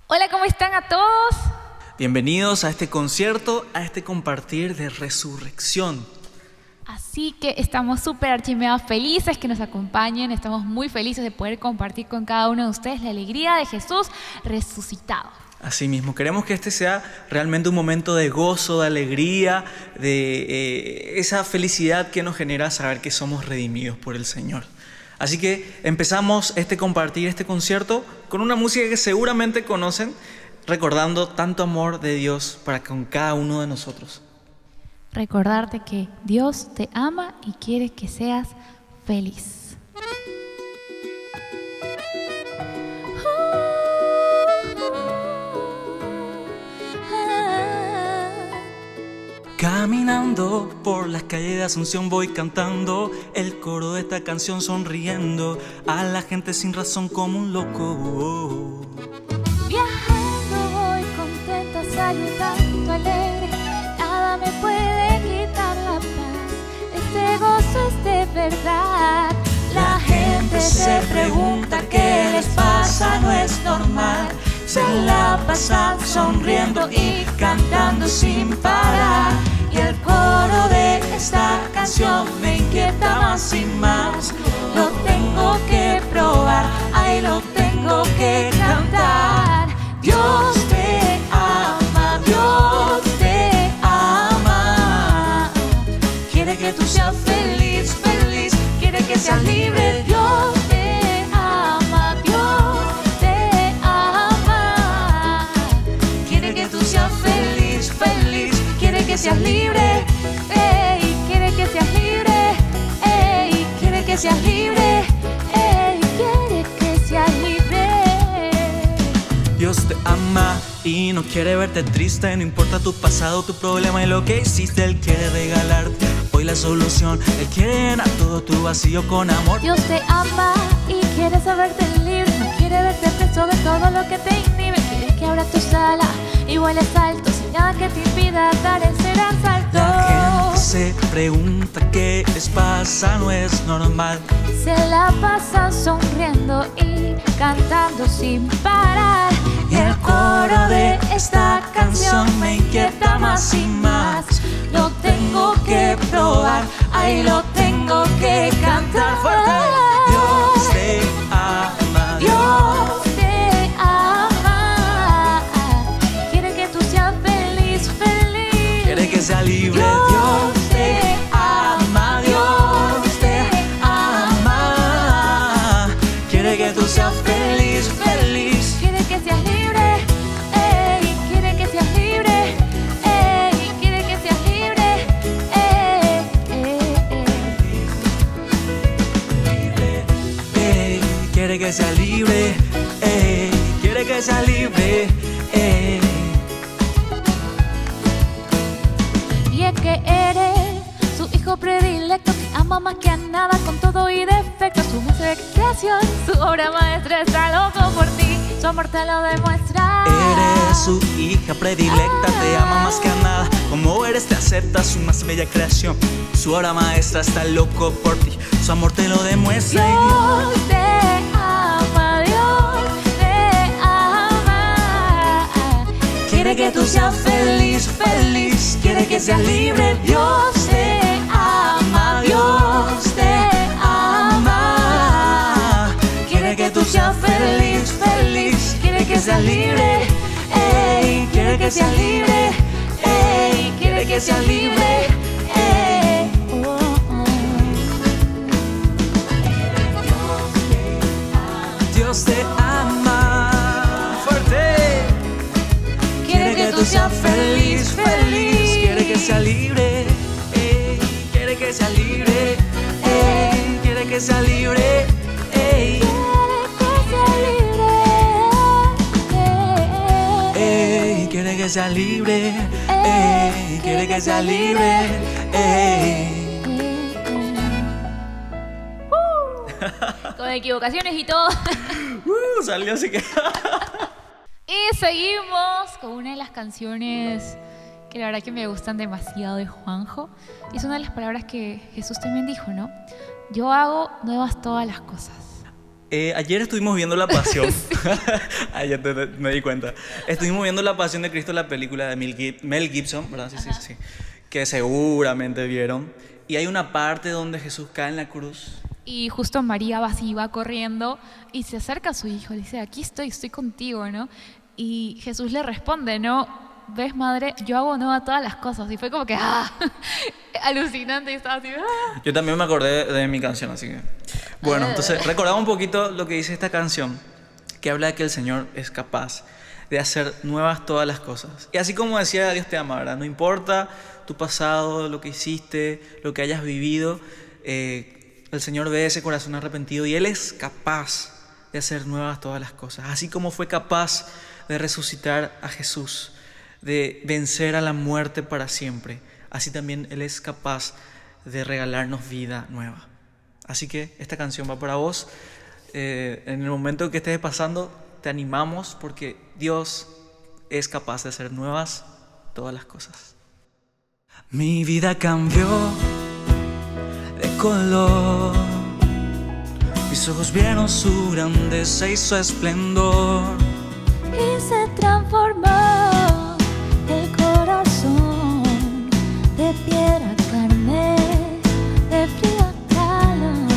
Hola, ¿cómo están a todos? Bienvenidos a este concierto, a este compartir de resurrección. Así que estamos súper archimeados felices que nos acompañen. Estamos muy felices de poder compartir con cada uno de ustedes la alegría de Jesús resucitado. Asimismo, queremos que este sea realmente un momento de gozo, de alegría, de esa felicidad que nos genera saber que somos redimidos por el Señor. Así que empezamos este compartir, este concierto, con una música que seguramente conocen, recordando tanto amor de Dios para con cada uno de nosotros. Recordarte que Dios te ama y quiere que seas feliz. Caminando por las calles de Asunción voy cantando el coro de esta canción, sonriendo a la gente sin razón como un loco. Viajando voy contenta, saludando alegre. Nada me puede quitar la paz. Este gozo es de verdad. La gente se pregunta qué les pasa, no es normal. Se la pasan sonriendo y cantando sin parar. Y el coro de esta canción me inquieta más y más. Lo tengo que probar, ay, lo tengo que cantar. Dios te ama, Dios te ama. Quiere que tú seas feliz, feliz. Quiere que seas libre. Dios te ama, Dios te ama. Quiere que tú seas feliz, feliz. Quiere que seas libre, ey, quiere que seas libre, ey, quiere que seas libre, ey, quiere que seas libre. Dios te ama y no quiere verte triste, no importa tu pasado, tu problema y lo que hiciste. Él quiere regalarte hoy la solución, Él quiere llenar todo tu vacío con amor. Dios te ama y quiere saberte libre. No quiere verte preso de todo lo que te inhibe. Quiere que abras tus alas y vueles alto, sin nada que te impida dar ese gran salto. La gente se pregunta qué les pasa, no es normal. Se la pasa sonriendo y cantando sin parar. Y el coro de esta canción me inquieta más y más. Lo tengo que probar, ahí lo tengo que cantar fuerte. Dios te ama, Dios te ama. Quiere que tú seas feliz, feliz. quiere que sea libre. Dios te ama, Dios te ama. Quiere que tú seas feliz, feliz. Quiere que seas libre, ey, quiere que seas libre, ey, quiere que seas libre, Quiere que sea libre, quiere que sea libre, Y es que eres su hijo predilecto, que ama más que a nada, con todo y defecto. Su música de creación, su obra maestra, está loco por ti, su amor te lo demuestra. Eres su hija predilecta, te ama más que a nada. Como eres te acepta, su más bella creación. Su obra maestra está loco por ti, su amor te lo demuestra. Dios te ama, Dios te ama. Quiere que tú seas feliz, feliz. Quiere que seas libre. Dios te ama, Dios te ama. Quiere que tú seas feliz, feliz. Quiere que seas libre, ey, quiere que seas libre, ey, quiere que seas libre, ey. Dios te ama, fuerte. Quiere que tú seas feliz, feliz. Quiere que sea libre, quiere que sea libre, quiere que sea libre, quiere que sea libre, quiere que sea libre, Con equivocaciones y todo. Salió así que. Y seguimos con una de las canciones que la verdad que me gustan demasiado de Juanjo. Y es una de las palabras que Jesús también dijo, ¿no? Yo hago nuevas todas las cosas. Ayer estuvimos viendo La Pasión. Ayer me di cuenta. Estuvimos viendo La Pasión de Cristo, la película de Mel Gibson, ¿verdad? Sí. Que seguramente vieron. Y hay una parte donde Jesús cae en la cruz. Y justo María va corriendo y se acerca a su hijo. Le dice, aquí estoy contigo, ¿no? Y Jesús le responde, ¿no? ¿Ves, madre? Yo hago nueva todas las cosas. Y fue como que, alucinante. Y estaba así, Yo también me acordé de mi canción, así que... Bueno, entonces recordaba un poquito lo que dice esta canción, que habla de que el Señor es capaz de hacer nuevas todas las cosas. Y así como decía, Dios te ama, ¿verdad? No importa tu pasado, lo que hiciste, lo que hayas vivido, el Señor ve ese corazón arrepentido y Él es capaz de hacer nuevas todas las cosas. Así como fue capaz de resucitar a Jesús, de vencer a la muerte para siempre, así también Él es capaz de regalarnos vida nueva. Así que esta canción va para vos. En el momento que estés pasando, te animamos porque Dios es capaz de hacer nuevas todas las cosas. Mi vida cambió de color, mis ojos vieron su grandeza y su esplendor, y se transformó el corazón de piedra a carne, de frío a calor.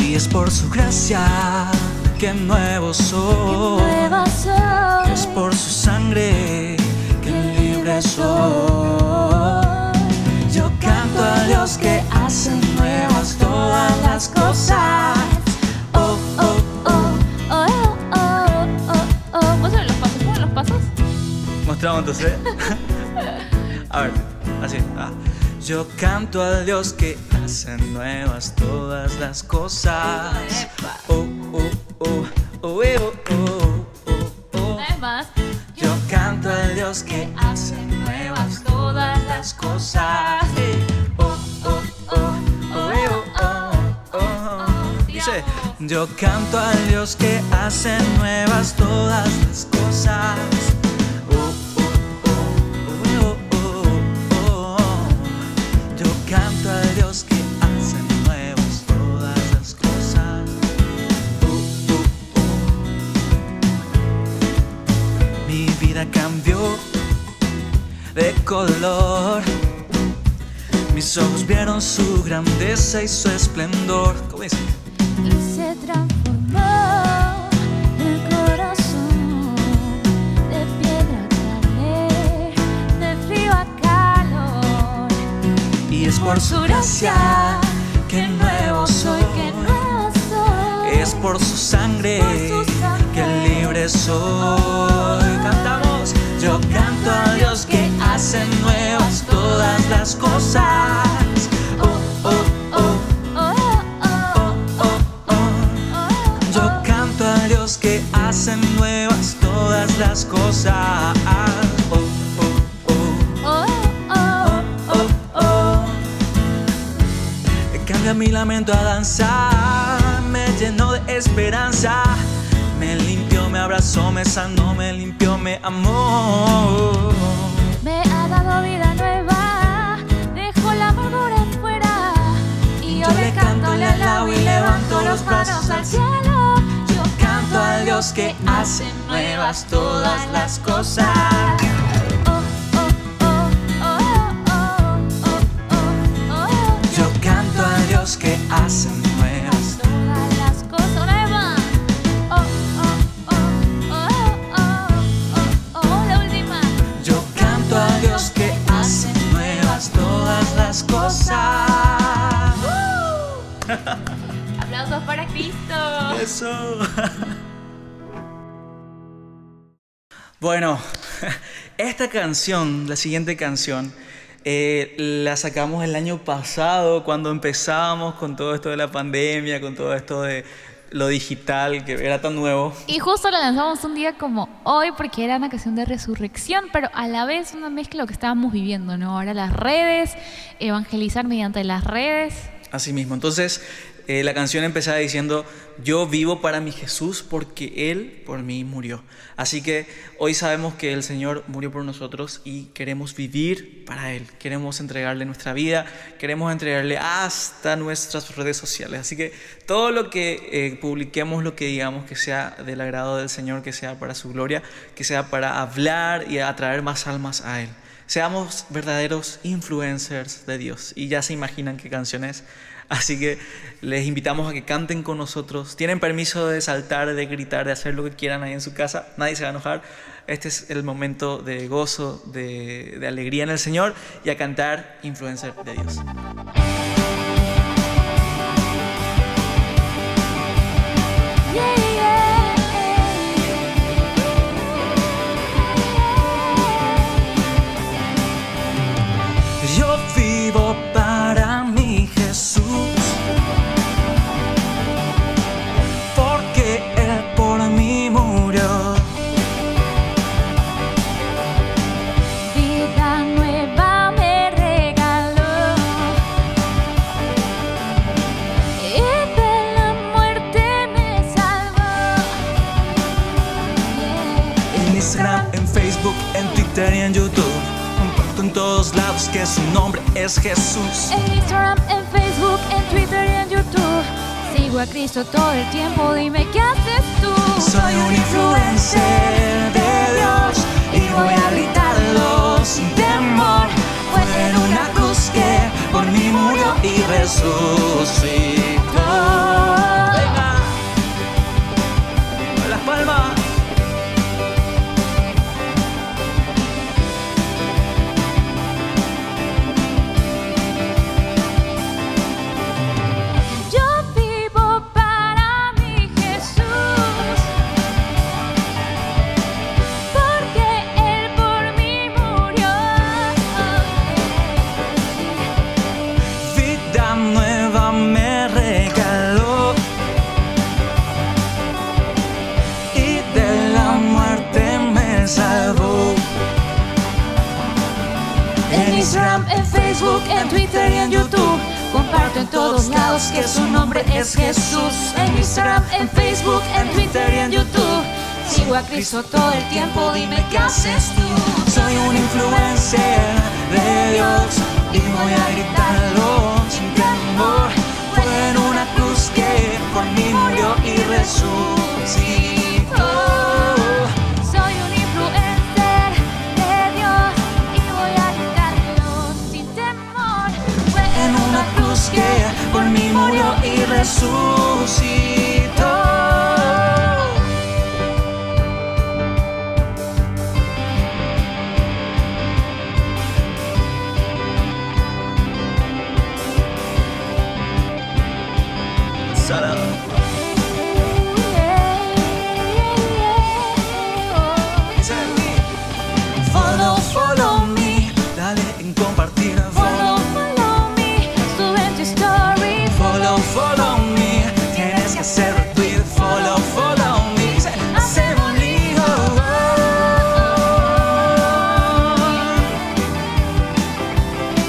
Y es por su gracia que nuevo soy, es por su sangre que libre soy. Yo canto a Dios que hace nuevas todas las cosas. ¿Puedo hacer los pasos? ¿Puedo los pasos? Mostramos entonces. A ver, así. Yo canto a Dios que hace nuevas todas las cosas. Una vez más. Yo canto a Dios que hace nuevas todas las cosas. Dice, yo canto a Dios que hace nuevas todas las cosas. Yo canto a Dios que hace nuevas todas las cosas. Mi vida cambió de color, mis ojos vieron su grandeza y su esplendor. ¿Cómo dice? Y se transformó el corazón de piedra a carne, de frío a calor. Y es por su gracia que nuevo soy, es por su sangre que libre soy. Cantamos. Yo canto a Dios que hace nuevas todas las cosas. Yo canto a Dios que hace nuevas todas las cosas. Cambia mi lamento a danzar, me llenó de esperanza, me limpió, me abrazó, me sanó, me limpió, me amó. Me ha dado vida nueva, dejó la amargura afuera. Y yo le canto, le alabo y levanto los brazos al cielo. Yo canto a Dios que hace nuevas todas las cosas. Yo canto a Dios que hace nuevas todas las cosas. Una vez más. La última. Yo canto a Dios que hace nuevas todas las cosas. Aplausos para Cristo. Eso. Bueno, esta canción, la siguiente canción, la sacamos el año pasado cuando empezábamos con todo esto de la pandemia, con todo esto de lo digital que era tan nuevo. Y justo la lanzamos un día como hoy porque era una canción de resurrección, pero a la vez una mezcla de lo que estábamos viviendo, ¿no? Ahora las redes, evangelizar mediante las redes. Así mismo. Entonces, la canción empezaba diciendo: yo vivo para mi Jesús porque Él por mí murió. Así que hoy sabemos que el Señor murió por nosotros y queremos vivir para Él. Queremos entregarle nuestra vida, queremos entregarle hasta nuestras redes sociales. Así que todo lo que publiquemos, lo que digamos, que sea del agrado del Señor, que sea para su gloria, que sea para hablar y atraer más almas a Él. Seamos verdaderos influencers de Dios. Y ya se imaginan qué canción es. Así que les invitamos a que canten con nosotros. Tienen permiso de saltar, de gritar, de hacer lo que quieran ahí en su casa. Nadie se va a enojar. Este es el momento de gozo, de alegría en el Señor, y a cantar influencer de Dios. Yo vivo para mi Jesús, porque Él por mí murió. Vida nueva me regaló y de la muerte me salvó. En Instagram, en Facebook, en Twitter y en YouTube, comparto en todos lados que su nombre es Jesús. En Instagram, en Facebook, en Twitter y en YouTube sigo a Cristo todo el tiempo. Dime, ¿qué haces tú? Soy un influencer de Dios y voy a gritarlo sin temor. Fue en una cruz que por mí murió y resucitó. Venga, con las palmas. Yo vivo para mi Jesús, porque Él por mí murió. Vida nueva me regaló y de la muerte me salvó. En Instagram, en Facebook, en Twitter y en YouTube comparto en todos lados que su nombre es Jesús. En Instagram, en Facebook, en Twitter y en YouTube sigo a Cristo todo el tiempo. Dime, ¿qué haces tú? Soy un influencer de Dios y voy a gritarlo sin temor. Fue en una cruz que por mí murió y resucitó. Soy un influencer de Dios y voy a gritarlo sin temor. Fue En una cruz que por mí murió y resucitó. Sara. Follow, follow me, dale en compartir. Follow, follow me, sube tu story. Follow, follow me, tienes que hacer retweet. Follow, follow me, hacemos un lío.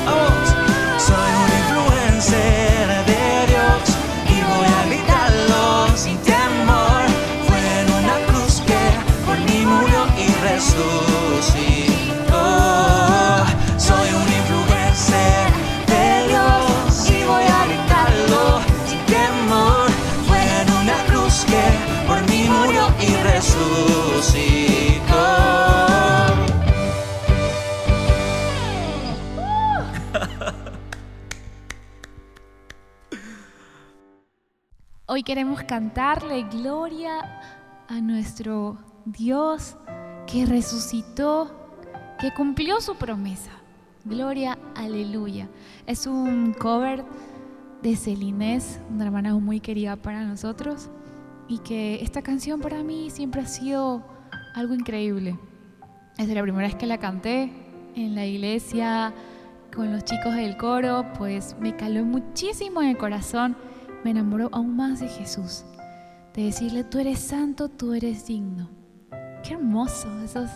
Vamos. Soy un influencer de Dios y voy a gritarlo sin temor. Fue en una cruz que por mí murió y resucitó. Soy un influencer de Dios y voy a gritarlo sin temor. Fue en una cruz que por mí murió y resucitó. Hoy queremos cantarle gloria a nuestro Dios que resucitó, que cumplió su promesa. Gloria, aleluya. Es un cover de Celinés, una hermana muy querida para nosotros, y que esta canción para mí siempre ha sido algo increíble. Desde la primera vez que la canté en la iglesia con los chicos del coro, pues me caló muchísimo en el corazón. Me enamoró aún más de Jesús, de decirle: tú eres santo, tú eres digno. Qué hermoso eso es,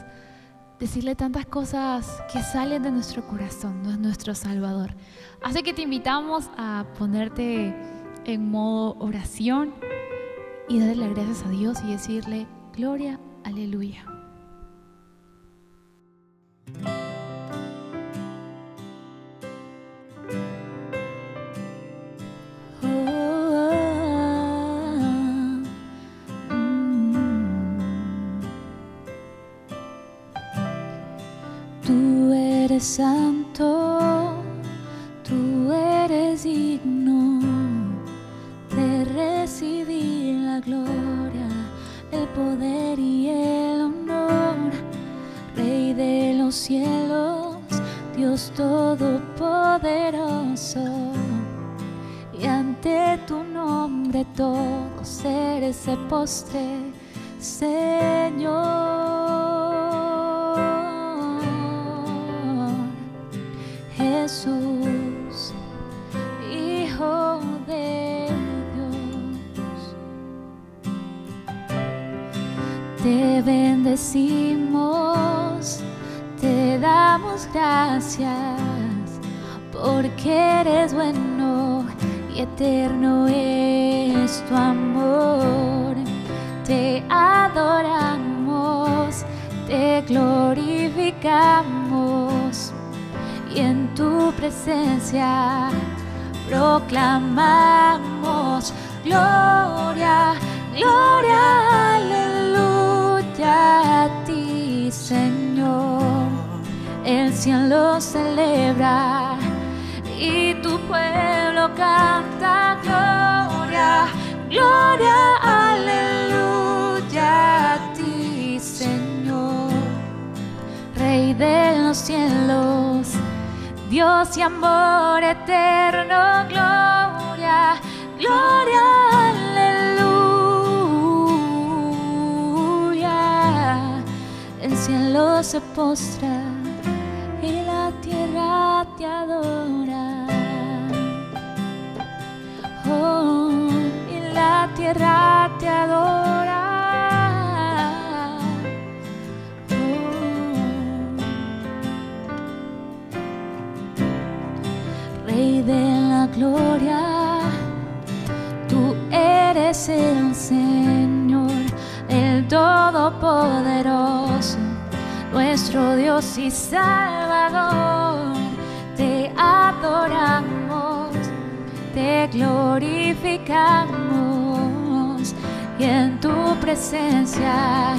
decirle tantas cosas que salen de nuestro corazón, no es nuestro Salvador. Así que te invitamos a ponerte en modo oración y darle las gracias a Dios y decirle: gloria, aleluya. Tú eres santo, tú eres digno de recibir la gloria, el poder y el honor. Rey de los cielos, Dios todopoderoso, y ante tu nombre todo ser se postre, Señor. Jesús, Hijo de Dios, te bendecimos, te damos gracias, porque eres bueno y eterno es tu amor. Te adoramos, te glorificamos, y en tu presencia proclamamos: gloria, gloria, aleluya a ti, Señor. El cielo celebra y tu pueblo canta: gloria, gloria, aleluya a ti, Señor. Rey de los cielos, Dios y amor eterno, gloria, gloria, aleluya. El cielo se postra y la tierra te adora. Oh, y la tierra te adora. Rey de la gloria, tú eres el Señor, el Todopoderoso, nuestro Dios y Salvador. Te adoramos, te glorificamos, y en tu presencia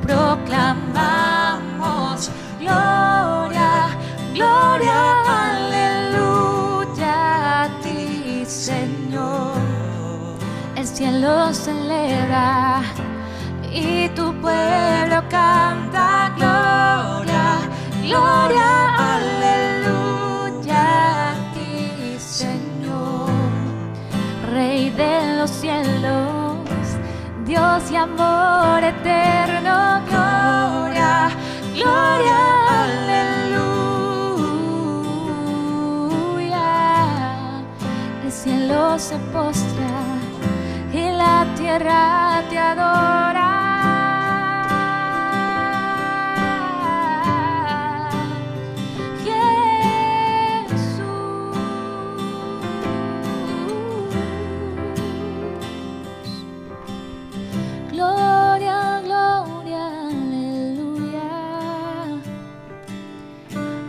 proclamamos: gloria, gloria, aleluya a ti, Señor. El cielo celebra y tu pueblo canta: gloria, gloria, aleluya a ti, Señor. Rey de los cielos, Dios y amor eterno, gloria, gloria, aleluya. El cielo se postra y la tierra te adora. Gloria, gloria, aleluya.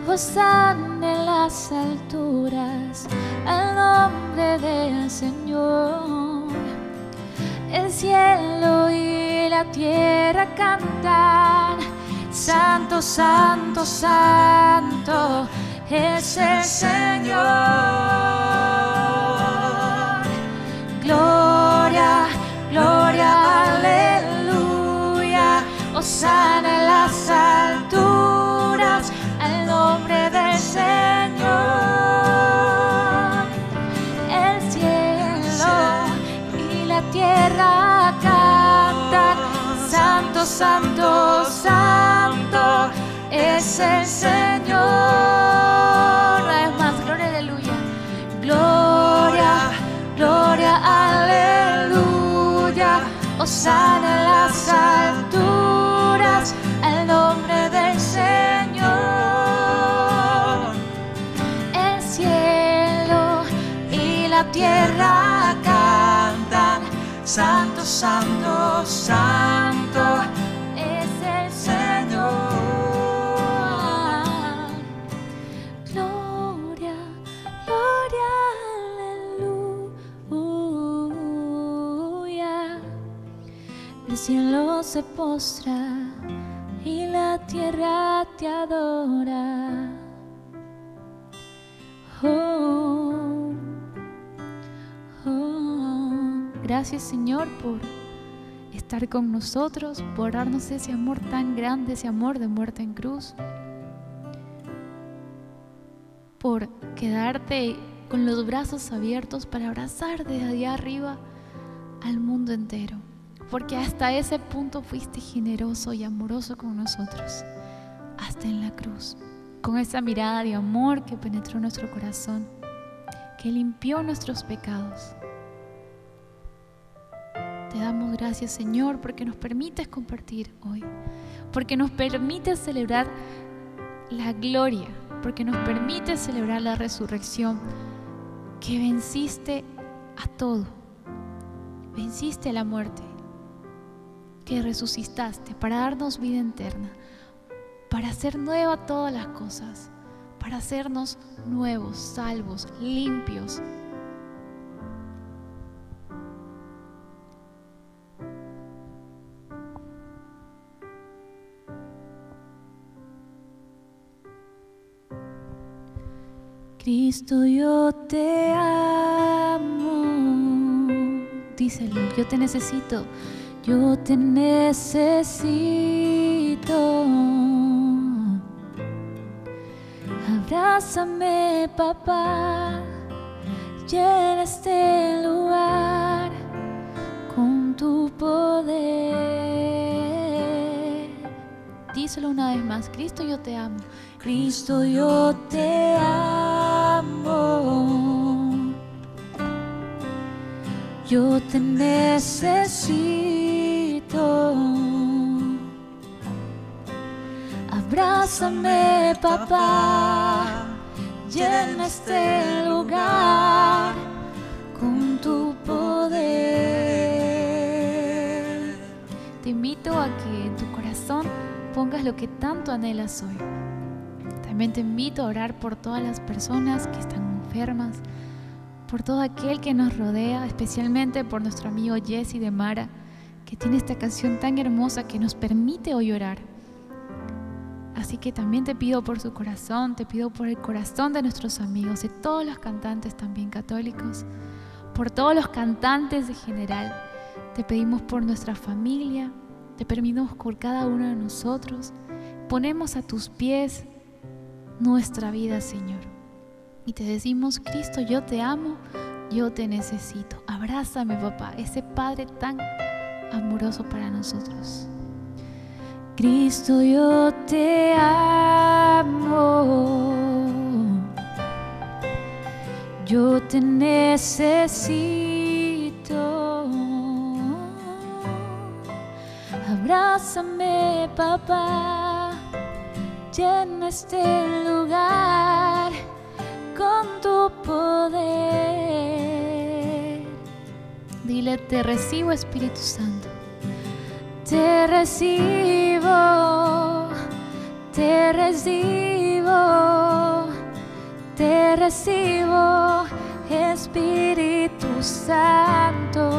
Hosana en las alturas al nombre del Señor. El cielo y la tierra cantan: santo, santo, santo es el Señor. Gloria, gloria, aleluya. Hosana en las alturas al nombre del Señor. El cielo y la tierra cantan: santo, santo, santo es el Señor. Una vez más, gloria, aleluya. Gloria, gloria, aleluya. Hosana en las alturas al nombre del Señor. El cielo y la tierra Santo, santo, santo es el Señor. Gloria, gloria, aleluya. El cielo se postra y la tierra te adora. Oh, oh. Gracias, Señor, por estar con nosotros, por darnos ese amor tan grande, ese amor de muerte en cruz, por quedarte con los brazos abiertos para abrazar desde allá arriba al mundo entero, porque hasta ese punto fuiste generoso y amoroso con nosotros, hasta en la cruz, con esa mirada de amor que penetró nuestro corazón, que limpió nuestros pecados. Te damos gracias, Señor, porque nos permites compartir hoy, porque nos permites celebrar la gloria, porque nos permites celebrar la resurrección, que venciste a todo, venciste la muerte, que resucitaste para darnos vida eterna, para hacer nueva todas las cosas, para hacernos nuevos, salvos, limpios. Cristo, yo te amo. Díselo, yo te necesito. Yo te necesito. Abrázame, papá. Llena este lugar con tu poder. Díselo una vez más. Cristo, yo te amo. Cristo, yo te amo. Yo te necesito. Abrázame, papá. Llena este lugar con tu poder. Te invito a que en tu corazón pongas lo que tanto anhelas hoy. También te invito a orar por todas las personas que están enfermas, por todo aquel que nos rodea, especialmente por nuestro amigo Jesse de Mara, que tiene esta canción tan hermosa que nos permite hoy orar. Así que también te pido por su corazón, te pido por el corazón de nuestros amigos, de todos los cantantes también católicos, por todos los cantantes en general. Te pedimos por nuestra familia, te pedimos por cada uno de nosotros. Ponemos a tus pies nuestra vida, Señor, y te decimos: Cristo, yo te amo, yo te necesito. Abrázame, papá, ese Padre tan amoroso para nosotros. Cristo, yo te amo, yo te necesito. Abrázame, papá. Llena este lugar con tu poder. Dile: te recibo, Espíritu Santo. Te recibo, te recibo, te recibo, Espíritu Santo.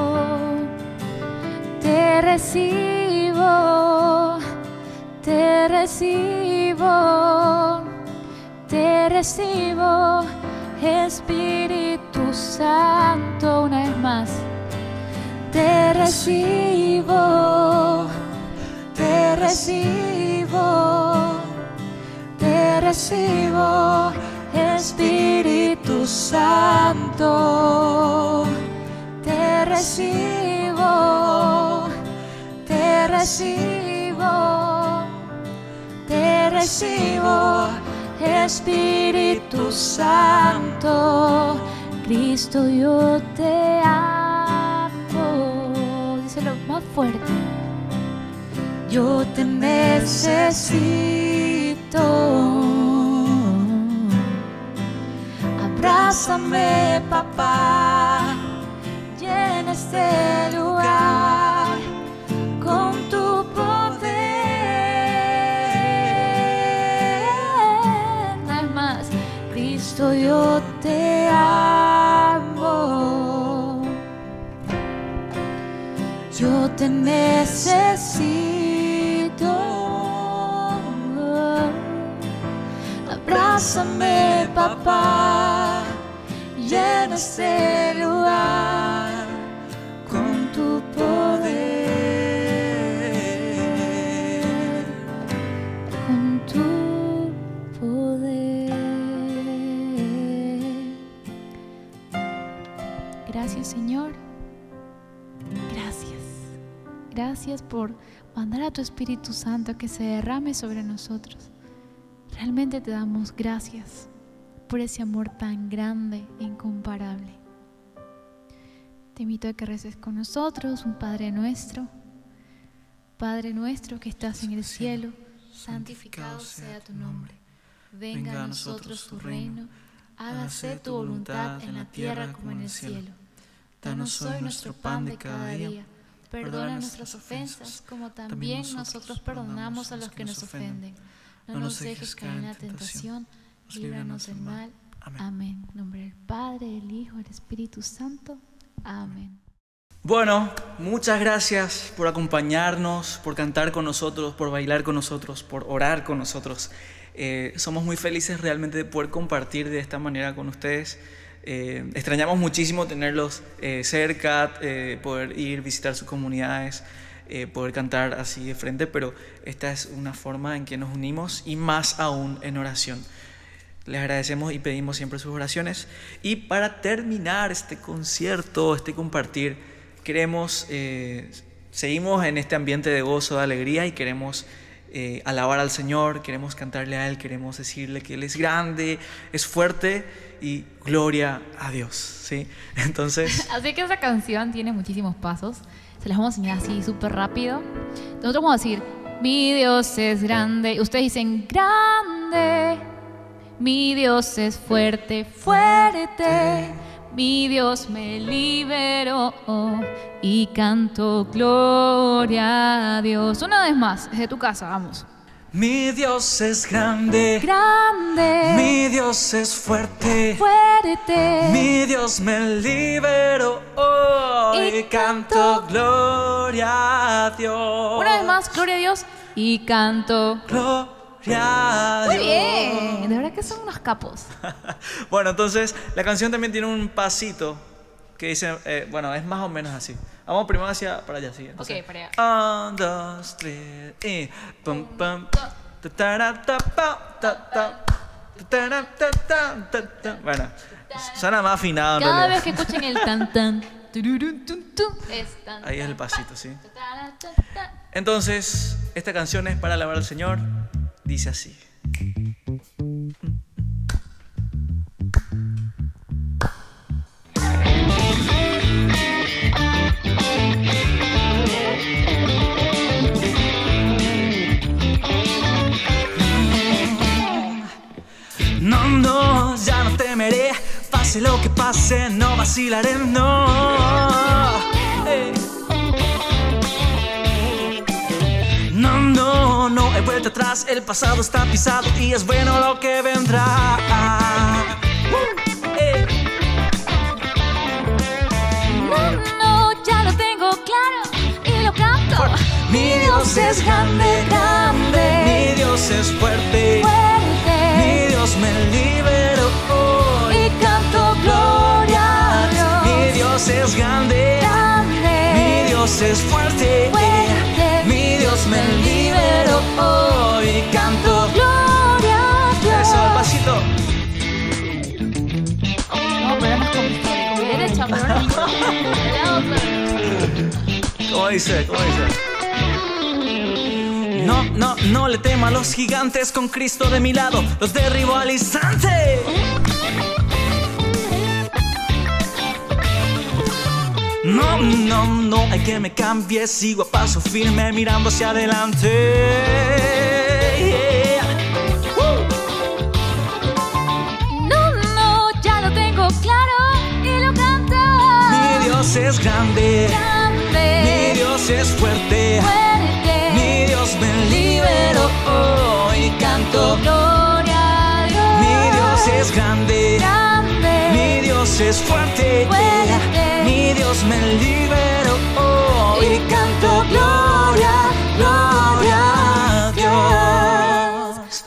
Te recibo, te recibo, te recibo, Espíritu Santo. Una vez más. Te recibo, te recibo, te recibo, Espíritu Santo. Te recibo, te recibo, te recibo, Espíritu Santo. Cristo, yo te amo. Díselo más fuerte. Yo te necesito. Abrázame, papá. Llena este lugar Cristo, yo te amo. Yo te necesito. Abrázame, papá, llena este lugar con tu poder, con tu poder. Gracias, Señor. Gracias. Gracias por mandar a tu Espíritu Santo que se derrame sobre nosotros. Realmente te damos gracias por ese amor tan grande e incomparable. Te invito a que reces con nosotros un Padre nuestro. Padre nuestro que estás en el cielo, santificado sea tu nombre. Venga a nosotros tu reino. Hágase tu voluntad en la tierra como en el cielo. Danos hoy nuestro pan de cada día. Perdona nuestras ofensas como también nosotros perdonamos a los que nos ofenden. No nos dejes caer en la tentación, líbranos del mal. Amén. En nombre del Padre, del Hijo, del Espíritu Santo. Amén. Bueno, muchas gracias por acompañarnos, por cantar con nosotros, por bailar con nosotros, por orar con nosotros. Somos muy felices realmente de poder compartir de esta manera con ustedes. Extrañamos muchísimo tenerlos cerca, poder ir, visitar sus comunidades, poder cantar así de frente, pero esta es una forma en que nos unimos y más aún en oración. Les agradecemos y pedimos siempre sus oraciones. Y para terminar este concierto, este compartir, queremos, seguimos en este ambiente de gozo, de alegría y queremos alabar al Señor, queremos cantarle a Él, queremos decirle que Él es grande, es fuerte y gloria a Dios, ¿sí? Entonces... Así que esa canción tiene muchísimos pasos, se las vamos a enseñar así súper rápido. Nosotros vamos a decir, mi Dios es grande, ustedes dicen grande, mi Dios es fuerte, fuerte, mi Dios me liberó y canto gloria a Dios. Una vez más, desde tu casa, vamos. Mi Dios es grande, grande, mi Dios es fuerte, fuerte, mi Dios me liberó y canto gloria a Dios. Una vez más, gloria a Dios y canto gloria a Dios. Muy bien, de verdad que son unos capos. Bueno, entonces la canción también tiene un pasito que dice, bueno, es más o menos así. Vamos primero para allá, sí. Entonces, ok, para allá. 1, 2, 3 y pum pum. Bueno, suena más afinado. Cada vez que escuchen el tan tan, ahí es el pasito, sí. Entonces, esta canción es para alabar al Señor. Dice así. No, ya no temeré, pase lo que pase, no vacilaré, no. No hay vuelta atrás, el pasado está pisado y es bueno lo que vendrá. No, ya lo tengo claro y lo canto. Mi Dios es grande, grande, mi Dios es fuerte, fuerte, mi Dios me liberó y canto gloria a Dios. Mi Dios es grande, grande, mi Dios es fuerte, fuerte, mi Dios me liberó y canto gloria a Dios. Eso, pasito. No, pero es con mi derecha, pero no con la otra. ¿Cómo dice? ¿Cómo dice? No le temo a los gigantes, con Cristo de mi lado los derribo al instante. No hay que me cambie, sigo a paso firme mirando hacia adelante. No, ya lo tengo claro y lo canto. Mi Dios es grande, grande, mi Dios es fuerte, fuerte, mi Dios me liberó y canto gloria a Dios. Mi Dios es grande, es fuerte, fuerte. mi Dios me liberó y canto gloria, gloria a Dios.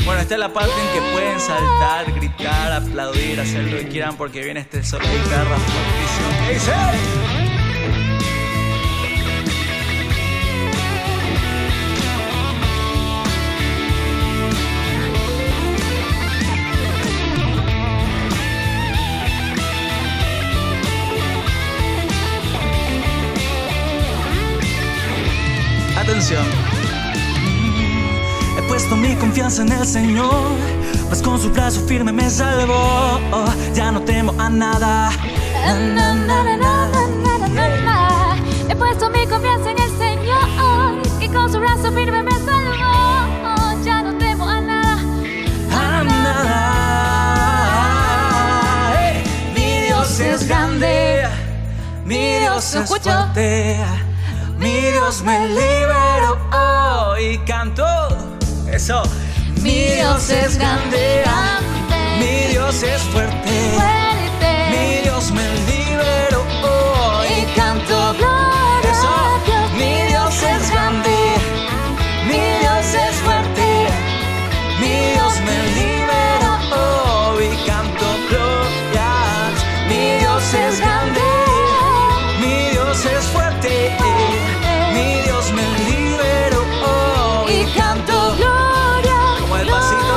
Bueno, esta es la parte en que pueden saltar, gritar, aplaudir, hacer lo que quieran porque viene este solo de guitarra fuertísimo que dice... Atención. He puesto mi confianza en el Señor, pues con su brazo firme me salvó. Ya no temo a nada. He puesto mi confianza en el Señor, que con su brazo firme me salvó. Ya no temo a nada. A nada. Hey. Mi Dios es grande, mi Dios es fuerte. Mi Dios me liberó y cantó. Eso. Mi Dios es grande, mi Dios es fuerte. Mi Dios me liberó y canto. Eso. Mi Dios es grande, mi Dios es fuerte. Mi Dios me liberó y canto glorias. Mi Dios es grande, mi Dios es fuerte. Mi Dios me liberó y canto gloria, como el pasito.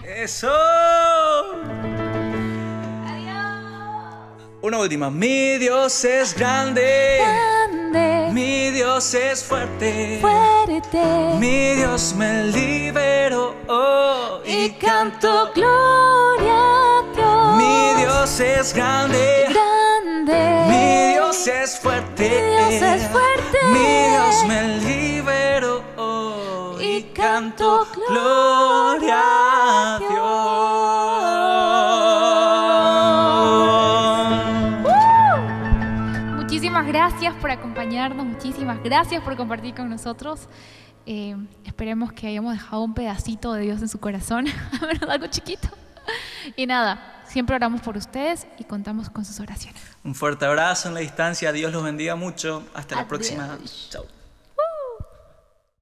Eso. Una última. Mi Dios es grande, Grande, mi Dios es fuerte. fuerte. Mi Dios me liberó Y canto gloria a Dios. Mi Dios es grande, Grande. mi Dios es fuerte. Mi Dios es fuerte. Mi Dios me liberó y canto gloria a Dios. Muchísimas gracias por acompañarnos, muchísimas gracias por compartir con nosotros. Esperemos que hayamos dejado un pedacito de Dios en su corazón, a menos algo chiquito. Y nada, siempre oramos por ustedes y contamos con sus oraciones. Un fuerte abrazo en la distancia. Dios los bendiga mucho. Hasta la próxima. Adiós. Chao.